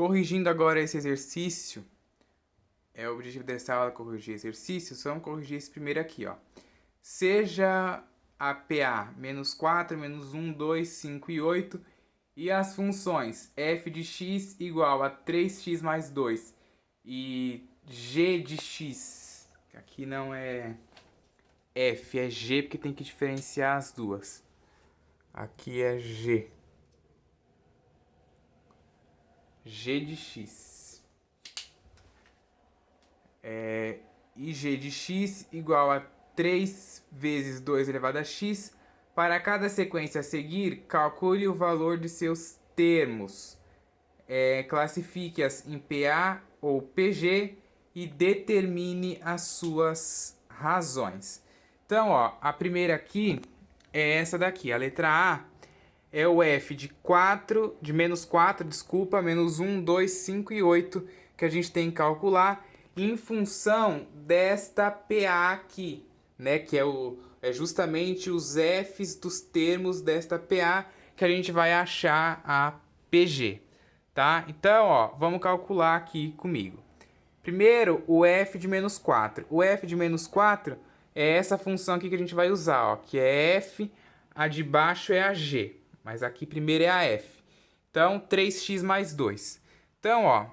Corrigindo agora esse exercício, o objetivo dessa aula é corrigir exercícios, vamos corrigir esse primeiro aqui, ó. Seja a PA menos 4, menos 1, 2, 5 e 8, e as funções f de x igual a 3x mais 2 e g de x, que aqui não é f, é g, porque tem que diferenciar as duas. Aqui é g. G de x. E g de x igual a 3 vezes 2 elevado a x. Para cada sequência a seguir, calcule o valor de seus termos. Classifique-as em PA ou PG e determine as suas razões. Então, ó, a primeira aqui é essa daqui. A letra A é o f de menos 4, desculpa, menos 1, 2, 5 e 8, que a gente tem que calcular em função desta PA aqui, né? Que é justamente os f's dos termos desta PA que a gente vai achar a PG, tá? Então, ó, vamos calcular aqui comigo. Primeiro, o f de menos 4. O f de menos 4 é essa função aqui que a gente vai usar, ó, que é f, a de baixo é a g, mas aqui primeiro é a f. Então, 3x mais 2. Então, ó,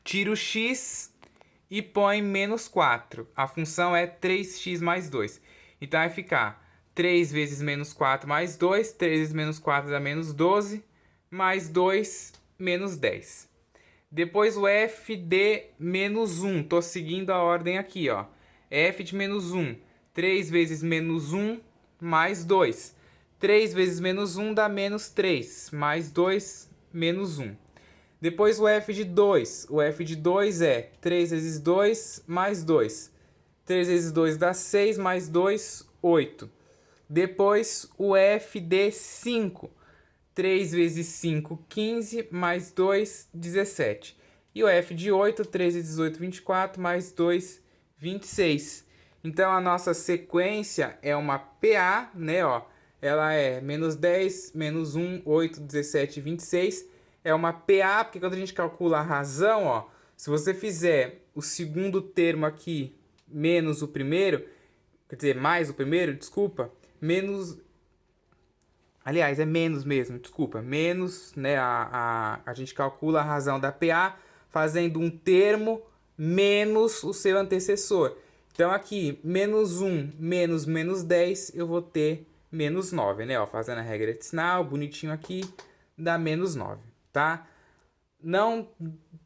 tira o x e põe menos 4. A função é 3x mais 2. Então, vai ficar 3 vezes menos 4 mais 2. 3 vezes menos 4 dá menos 12. Mais 2, menos 10. Depois o f de menos 1. Estou seguindo a ordem aqui, ó. F de menos 1. 3 vezes menos 1 mais 2. 3 vezes menos 1 dá menos 3. Mais 2, menos 1. Depois o f de 2. O f de 2 é 3 vezes 2 mais 2. 3 vezes 2 dá 6, mais 2, 8. Depois o f de 5. 3 vezes 5, 15, mais 2, 17. E o f de 8, 3 vezes 8, 24, mais 2, 26. Então, a nossa sequência é uma PA, né, ó. Ela é menos 10, menos 1, 8, 17, 26. É uma PA, porque quando a gente calcula a razão, ó, se você fizer o segundo termo aqui menos o primeiro, quer dizer, mais o primeiro, desculpa, menos... Aliás, é menos mesmo, desculpa. Menos, né? A gente calcula a razão da PA fazendo um termo menos o seu antecessor. Então, aqui, menos 1 menos menos 10, eu vou ter menos 9, né? Ó, fazendo a regra de sinal, bonitinho aqui, dá menos 9, tá? Não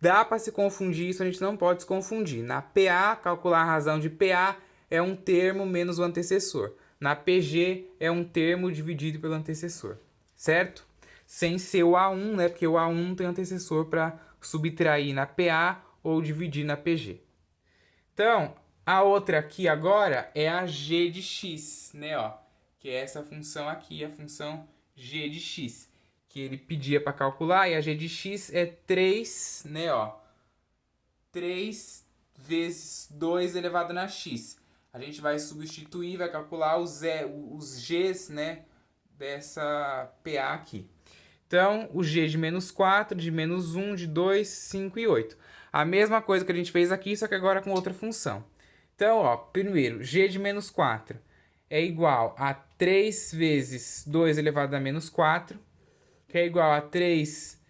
dá para se confundir isso, a gente não pode se confundir. Na PA, calcular a razão de PA é um termo menos o antecessor. Na PG é um termo dividido pelo antecessor, certo? Sem ser o A1, né? Porque o A1 não tem antecessor para subtrair na PA ou dividir na PG. Então, a outra aqui agora é a g de x, né? Ó, que é essa função aqui, a função g de x, que ele pedia para calcular, e a g de x é 3, né? Ó, 3 vezes 2 elevado na x. A gente vai substituir, vai calcular os g's, né, dessa PA aqui. Então, o g de menos 4, de menos 1, de 2, 5 e 8. A mesma coisa que a gente fez aqui, só que agora com outra função. Então, ó, primeiro, g de menos 4 é igual a 3 vezes 2 elevado a menos 4, que é igual a 3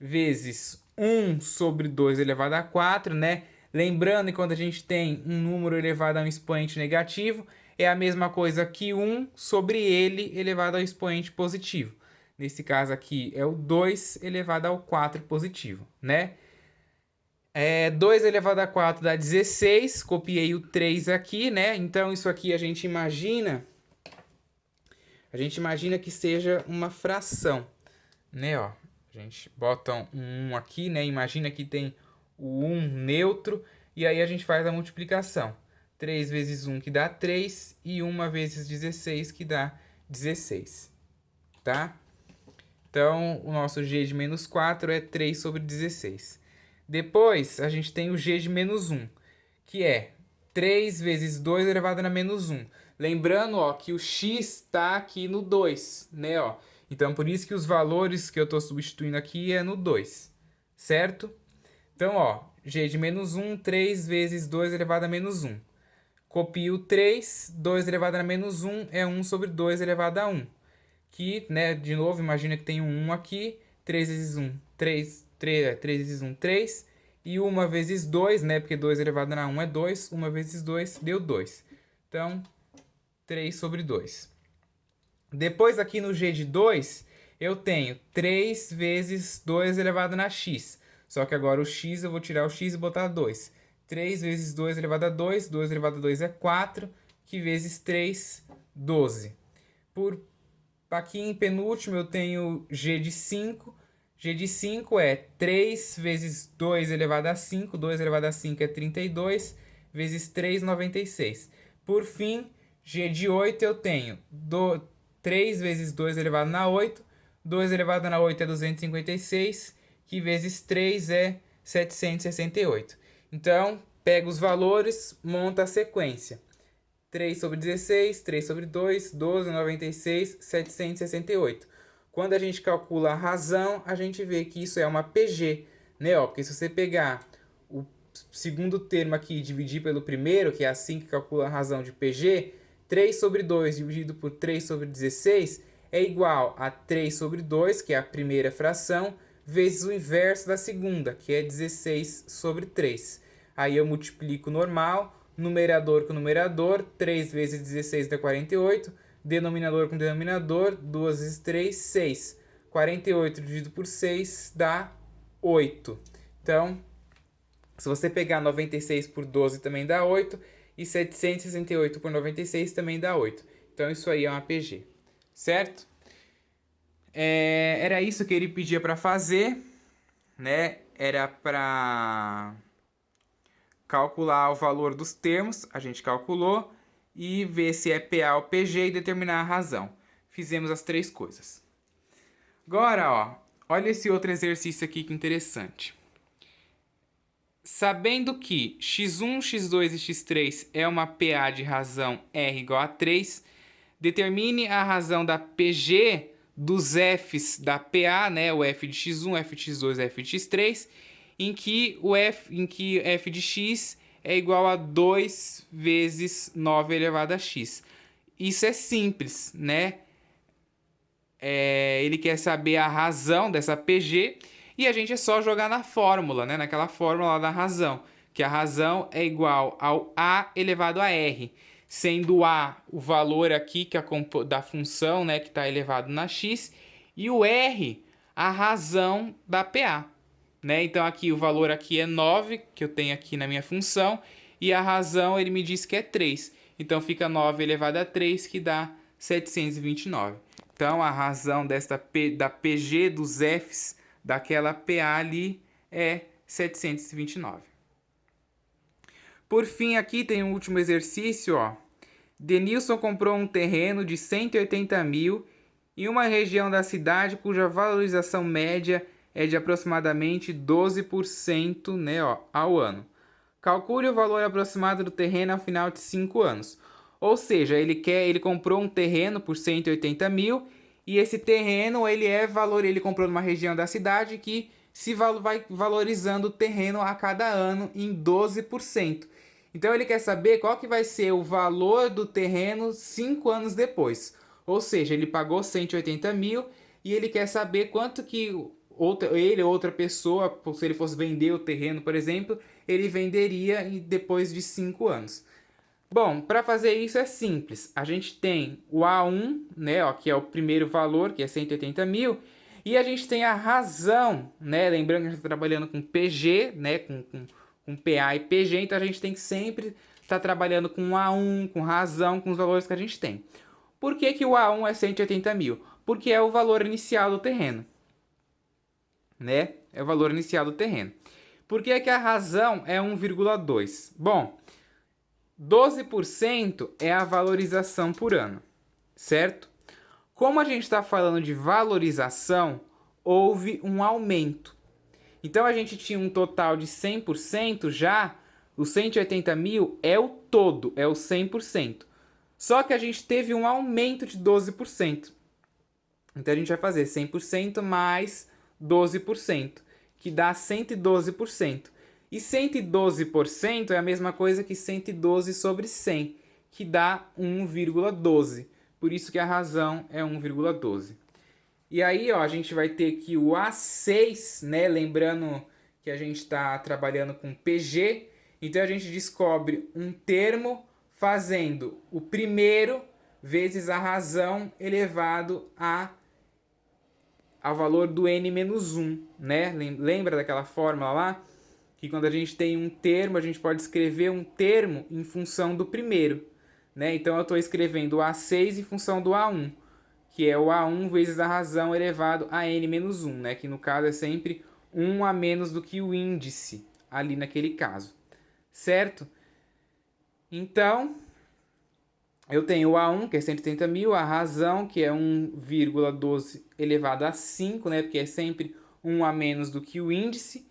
vezes 1 sobre 2 elevado a 4, né? Lembrando que quando a gente tem um número elevado a um expoente negativo, é a mesma coisa que 1 sobre ele elevado ao expoente positivo. Nesse caso aqui é o 2 elevado ao 4 positivo, né? 2 elevado a 4 dá 16, copiei o 3 aqui, né? Então isso aqui a gente imagina que seja uma fração, né? Ó, a gente bota um 1 aqui, né? Imagina que tem o 1 neutro e aí a gente faz a multiplicação. 3 vezes 1 que dá 3 e 1 vezes 16 que dá 16, tá? Então, o nosso g de menos 4 é 3 sobre 16. Depois, a gente tem o g de menos 1, que é 3 vezes 2 elevado a menos 1. Lembrando, ó, que o x está aqui no 2, né? Ó. Então, por isso que os valores que eu estou substituindo aqui é no 2, certo? Então, ó, g de menos 1, 3 vezes 2 elevado a menos 1. Copio 3, 2 elevado a menos 1 é 1 sobre 2 elevado a 1. Que, né, de novo, imagina que tem um 1 aqui, 3 vezes 1, 3 vezes 1, 3. E 1 vezes 2, né, porque 2 elevado a 1 é 2, 1 vezes 2 deu 2. Então, 3 sobre 2. Depois aqui no g de 2, eu tenho 3 vezes 2 elevado a x. Só que agora o x, eu vou tirar o x e botar 2. 3 vezes 2 elevado a 2, 2 elevado a 2 é 4, que vezes 3, 12. Aqui em penúltimo eu tenho g de 5. G de 5 é 3 vezes 2 elevado a 5. 2 elevado a 5 é 32, vezes 3, 96. Por fim, g de 8 eu tenho 3 vezes 2 elevado a 8. 2 elevado a 8 é 256, que vezes 3 é 768. Então, pega os valores, monta a sequência. 3 sobre 16, 3 sobre 2, 12, 96, 768. Quando a gente calcula a razão, a gente vê que isso é uma PG, né? Ó, porque se você pegar o segundo termo aqui e dividir pelo primeiro, que é assim que calcula a razão de PG, 3 sobre 2 dividido por 3 sobre 16 é igual a 3 sobre 2, que é a primeira fração, vezes o inverso da segunda, que é 16 sobre 3. Aí eu multiplico normal, numerador com numerador, 3 vezes 16 dá 48, denominador com denominador, 2 vezes 3, 6. 48 dividido por 6 dá 8. Então, se você pegar 96 por 12 também dá 8, e 768 por 96 também dá 8. Então, isso aí é uma PG, certo? Era isso que ele pedia para fazer, né? Era para calcular o valor dos termos, a gente calculou, e ver se é PA ou PG e determinar a razão. Fizemos as três coisas. Agora, ó, olha esse outro exercício aqui que interessante. Sabendo que x1, x2 e x3 é uma PA de razão R igual a 3, determine a razão da PG dos Fs da PA, né, o F de x1, F de x2 e F de x3, em que f de x é igual a 2 vezes 9 elevado a x. Isso é simples, né? Ele quer saber a razão dessa PG e a gente é só jogar na fórmula, né? Naquela fórmula da razão, que a razão é igual ao A elevado a R, sendo A o valor aqui que da função, né, que está elevado na x, e o R a razão da PA. Né? Então aqui o valor aqui é 9, que eu tenho aqui na minha função, e a razão ele me diz que é 3. Então fica 9 elevado a 3, que dá 729. Então a razão da PG dos Fs daquela PA ali é 729. Por fim, aqui tem um último exercício, ó. Denilson comprou um terreno de 180 mil em uma região da cidade cuja valorização média é de aproximadamente 12%, né, ó, ao ano. Calcule o valor aproximado do terreno ao final de 5 anos. Ou seja, ele comprou um terreno por 180 mil e esse terreno ele comprou numa região da cidade que vai valorizando o terreno a cada ano em 12%. Então ele quer saber qual que vai ser o valor do terreno 5 anos depois. Ou seja, ele pagou 180 mil e ele quer saber quanto que outra pessoa, se ele fosse vender o terreno, por exemplo, ele venderia depois de 5 anos. Bom, para fazer isso é simples. A gente tem o A1, né, ó, que é o primeiro valor, que é 180 mil, e a gente tem a razão, né, lembrando que a gente está trabalhando com PG, né, com PA e PG, então a gente tem que sempre estar trabalhando com A1, com razão, com os valores que a gente tem. Por que que o A1 é 180 mil? Porque é o valor inicial do terreno, né? É o valor inicial do terreno. Por que que a razão é 1,2? Bom, 12% é a valorização por ano, certo? Como a gente está falando de valorização, houve um aumento. Então a gente tinha um total de 100% já, os 180 mil é o todo, é o 100%. Só que a gente teve um aumento de 12%. Então a gente vai fazer 100% mais 12%, que dá 112%. E 112% é a mesma coisa que 112 sobre 100, que dá 1,12. Por isso que a razão é 1,12. E aí, ó, a gente vai ter aqui o A6, né? Lembrando que a gente está trabalhando com PG. Então, a gente descobre um termo fazendo o primeiro vezes a razão elevado ao valor do n-1, né? Lembra daquela fórmula lá? Que quando a gente tem um termo, a gente pode escrever um termo em função do primeiro, né? Então, eu estou escrevendo o A6 em função do A1, que é o A1 vezes a razão elevado a n-1, né? Que no caso é sempre 1 a menos do que o índice ali naquele caso, certo? Então, eu tenho o A1, que é 170 mil, a razão, que é 1,12 elevado a 5, né? Porque é sempre 1 a menos do que o índice.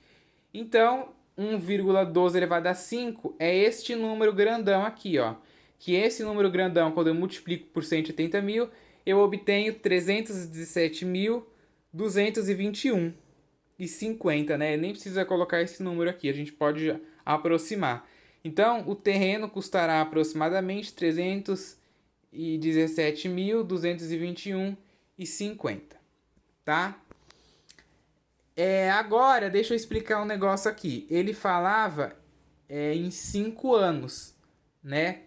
Então, 1,12 elevado a 5 é este número grandão aqui, ó. Que esse número grandão, quando eu multiplico por 180 mil, eu obtenho 317.221,50, né? Nem precisa colocar esse número aqui, a gente pode aproximar. Então, o terreno custará aproximadamente 317.221,50, tá? Agora, deixa eu explicar um negócio aqui. Ele falava em 5 anos, né?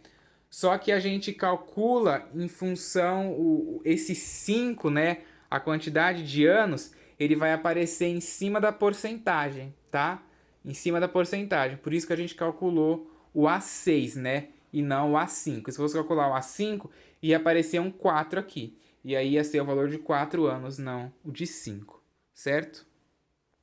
Só que a gente calcula em função, esse 5, né? A quantidade de anos, ele vai aparecer em cima da porcentagem, tá? Em cima da porcentagem. Por isso que a gente calculou o A6, né? E não o A5. Se fosse calcular o A5, ia aparecer um 4 aqui. E aí ia ser o valor de 4 anos, não o de 5, certo?